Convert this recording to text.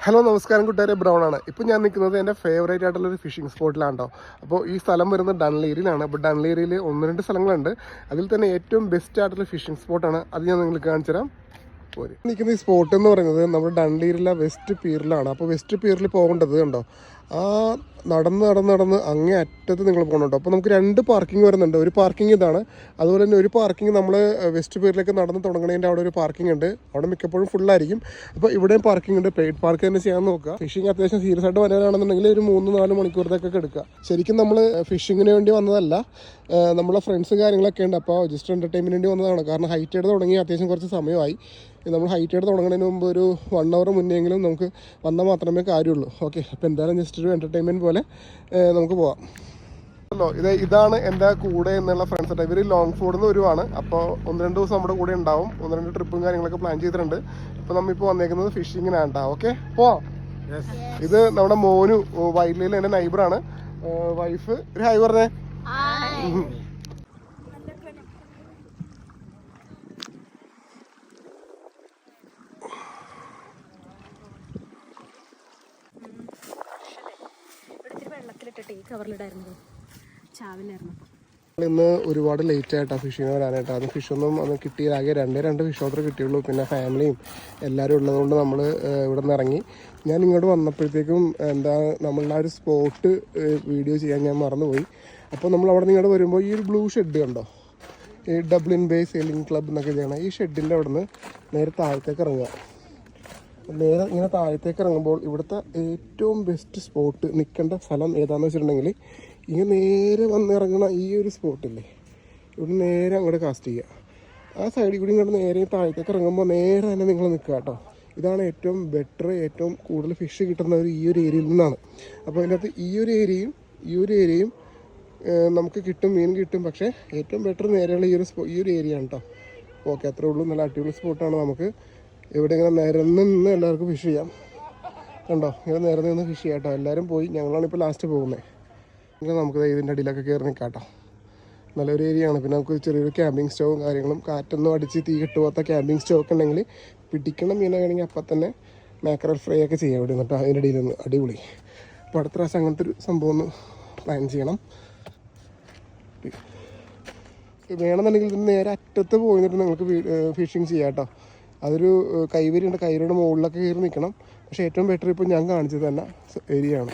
Hello നമസ്കാരം കൂട്ടുകാരെ, brown ആണ്. ഇപ്പോൾ ഞാൻ നിൽക്കുന്നത് എൻ്റെ ഫേവറേറ്റ് ആയിട്ടുള്ളൊരു ഫിഷിംഗ് സ്പോട്ടിലാണ് കേട്ടോ. അപ്പോൾ ഈ സ്ഥലം വരുന്നത് ഡൺലേരിയിലാണ്. അപ്പോൾ ഡൺലേരിയിൽ 1-2 സ്ഥലങ്ങളുണ്ട്. അതിൽ തന്നെ ഏറ്റവും ബെസ്റ്റ് ആയിട്ടുള്ള ഫിഷിംഗ് സ്പോട്ടാണ്. അത് ഞാൻ നിങ്ങൾക്ക് കാണിച്ചു തരാം. പോര് നിൽക്കുന്ന ഈ സ്പോട്ട് എന്ന് പറയുന്നത് നമ്മുടെ ഡൺലേരിയിലെ വെസ്റ്റ് പീറിലാണ്. അപ്പോൾ വെസ്റ്റ് പീറിൽ പോകേണ്ടത് കണ്ടോ, ആ നടന്ന് അങ്ങേ അറ്റത്ത് നിങ്ങൾ പോകണം കേട്ടോ. അപ്പോൾ നമുക്ക് 2 പാർക്കിംഗ് വരുന്നുണ്ട്. ഒരു പാർക്കിംഗ് ഇതാണ്, അതുപോലെ തന്നെ ഒരു പാർക്കിംഗ് നമ്മൾ വെസ്റ്റ് പീറിലേക്ക് നടന്ന് തുടങ്ങണതിൻ്റെ അവിടെ ഒരു പാർക്കിംഗ് ഉണ്ട്. അവിടെ മിക്കപ്പോഴും ഫുള്ളായിരിക്കും. അപ്പോൾ ഇവിടെയും പാർക്കിംഗ് ഉണ്ട്. പെയ്ഡ് പാർക്ക് തന്നെ ചെയ്യാൻ നോക്കുക. ഫിഷിംഗ് അത്യാവശ്യം സീരിയസ് ആയിട്ട് വരാനാണെന്നുണ്ടെങ്കിൽ ഒരു 3-4 മണിക്കൂറത്തേക്കൊക്കെ എടുക്കുക. ശരിക്കും നമ്മൾ ഫിഷിങ്ങിന് വേണ്ടി വന്നതല്ല, നമ്മളെ ഫ്രണ്ട്സും കാര്യങ്ങളൊക്കെ ഉണ്ട്. അപ്പോൾ ജസ്റ്റ് എൻ്റർടൈൻമെൻറ്റ് വേണ്ടി വന്നതാണ്. കാരണം ഹൈറ്റ് ചെയ്ത് തുടങ്ങി അത്യാവശ്യം കുറച്ച് സമയമായി. നമ്മൾ ഹൈറ്റ് ചെയ്ത് തുടങ്ങുന്നതിന് മുമ്പ് ഒരു 1 hour മുന്നെങ്കിലും നമുക്ക് വന്നാൽ മാത്രമേ കാര്യമുള്ളൂ. ഓക്കെ, അപ്പോൾ എന്തായാലും ജസ്റ്റ് ഒരു എൻ്റർടൈൻമെൻറ്റ് പോലെ നമുക്ക് പോവാം. ഇതാണ് എൻ്റെ കൂടെ എന്നുള്ള ഫ്രണ്ട്സ്. ഇവർ ലോങ് ഫോർഡിൽ വരുവാണ്. അപ്പോൾ 1-2 ദിവസം നമ്മുടെ കൂടെ ഉണ്ടാവും. 1-2 ട്രിപ്പും കാര്യങ്ങളൊക്കെ പ്ലാൻ ചെയ്തിട്ടുണ്ട്. ഇപ്പോൾ നമ്മളിപ്പോൾ വന്നേക്കുന്നത് ഫിഷിങ്ങിനാണ് കേട്ടോ. ഓക്കെ, പോവാം. ഇത് നമ്മുടെ മോനു, വൈൽഡിൽ എൻ്റെ നൈബറാണ്. വൈഫ് ഒരു ഹായ് പറഞ്ഞേ. ഇന്ന് ഒരുപാട് ലേറ്റ് ആയിട്ടാണ് ഫിഷിങ് വരാനായിട്ട്. അത് ഫിഷൊന്നും അന്ന് കിട്ടിയില്ല. ആകെ 2 ഫിഷ് മാത്രമേ കിട്ടിയുള്ളൂ. പിന്നെ ഫാമിലിയും എല്ലാവരും ഉള്ളതുകൊണ്ട് നമ്മൾ ഇവിടെ നിന്ന് ഇറങ്ങി. ഞാൻ ഇങ്ങോട്ട് വന്നപ്പോഴത്തേക്കും നമ്മളുടെ ആ ഒരു സ്പോട്ട് വീഡിയോ ചെയ്യാൻ ഞാൻ മറന്നുപോയി. അപ്പോൾ നമ്മൾ അവിടെ നിന്ന് ഇങ്ങോട്ട് വരുമ്പോൾ ഈ ഒരു ബ്ലൂ ഷെഡ് കണ്ടോ, ഈ ഡബ്ലിൻ ബേ സെയിലിംഗ് ക്ലബ് എന്നൊക്കെ ചെയ്യണം. ഈ ഷെഡിൻ്റെ അവിടെ നിന്ന് നേരെ താഴത്തേക്ക് ഇറങ്ങുക. നേരെ ഇങ്ങനെ താഴത്തേക്ക് ഇറങ്ങുമ്പോൾ ഇവിടുത്തെ ഏറ്റവും ബെസ്റ്റ് സ്പോട്ട് നിൽക്കേണ്ട സ്ഥലം ഏതാണെന്ന് വെച്ചിട്ടുണ്ടെങ്കിൽ ഇങ്ങനെ നേരെ വന്നിറങ്ങണ ഈ ഒരു സ്പോട്ടില്ലേ, ഇവിടെ നേരെ അങ്ങോട്ട് കാസ്റ്റ് ചെയ്യുക. ആ സൈഡിൽ കൂടി ഇങ്ങോട്ട് നേരെ താഴത്തേക്ക് ഇറങ്ങുമ്പോൾ നേരെ തന്നെ നിങ്ങൾ നിൽക്കുക കേട്ടോ. ഇതാണ് ഏറ്റവും ബെറ്റർ, ഏറ്റവും കൂടുതൽ ഫിഷ് കിട്ടുന്ന ഈ ഒരു ഏരിയയിൽ നിന്നാണ്. അപ്പോൾ അതിൻ്റെ അകത്ത് ഈ ഒരു ഏരിയയും നമുക്ക് കിട്ടും, മീൻ കിട്ടും. പക്ഷേ ഏറ്റവും ബെറ്റർ നേരെയുള്ള ഈ ഒരു ഏരിയ ആണ് കേട്ടോ. ഓക്കെ, അത്രേ ഉള്ളൂ. നല്ല അടിപൊളി സ്പോട്ടാണ്. നമുക്ക് ഇവിടെ ഇങ്ങനെ നിരന്ന് നിന്ന് എല്ലാവർക്കും ഫിഷ് ചെയ്യാം. കണ്ടോ, ഇങ്ങനെ നിരന്ന് നിന്ന് ഫിഷ് ചെയ്യാം കേട്ടോ. എല്ലാവരും പോയി, ഞങ്ങളാണിപ്പോൾ ലാസ്റ്റ് പോകുന്നത്. ഇങ്ങനെ നമുക്ക് ഇതിൻ്റെ അടിയിലൊക്കെ കയറി നിൽക്കാം കേട്ടോ. നല്ലൊരു ഏരിയ ആണ്. പിന്നെ നമുക്ക് ചെറിയൊരു ക്യാമ്പിംഗ് സ്റ്റോവും കാര്യങ്ങളും, കാറ്റൊന്നും അടിച്ച് തീ കിട്ടുപോകാത്ത ക്യാമ്പിംഗ് സ്റ്റോവ് ഒക്കെ ഉണ്ടെങ്കിൽ പിടിക്കണം മീനാണെങ്കിൽ അപ്പം തന്നെ മാക്കറൽ ഫ്രൈ ഒക്കെ ചെയ്യാൻ വേണ്ടി കേട്ടോ. അതിൻ്റെ ഇടയിൽ നിന്ന് അടിപൊളി. അപ്പോൾ അടുത്ത പ്രാവശ്യം അങ്ങനത്തെ ഒരു സംഭവം ഒന്ന് പ്ലാൻ ചെയ്യണം. വേണമെന്നുണ്ടെങ്കിൽ ഇതിന് നേരെ അറ്റത്ത് പോയിട്ട് നിങ്ങൾക്ക് ഫിഷിങ് ചെയ്യാം കേട്ടോ. അതൊരു കൈവരിയുണ്ട്, കൈവരിയുടെ മുകളിലൊക്കെ കയറി നിൽക്കണം. പക്ഷേ ഏറ്റവും ബെറ്റർ ഇപ്പോൾ ഞാൻ കാണിച്ചത് തന്നെ ഏരിയ ആണ്.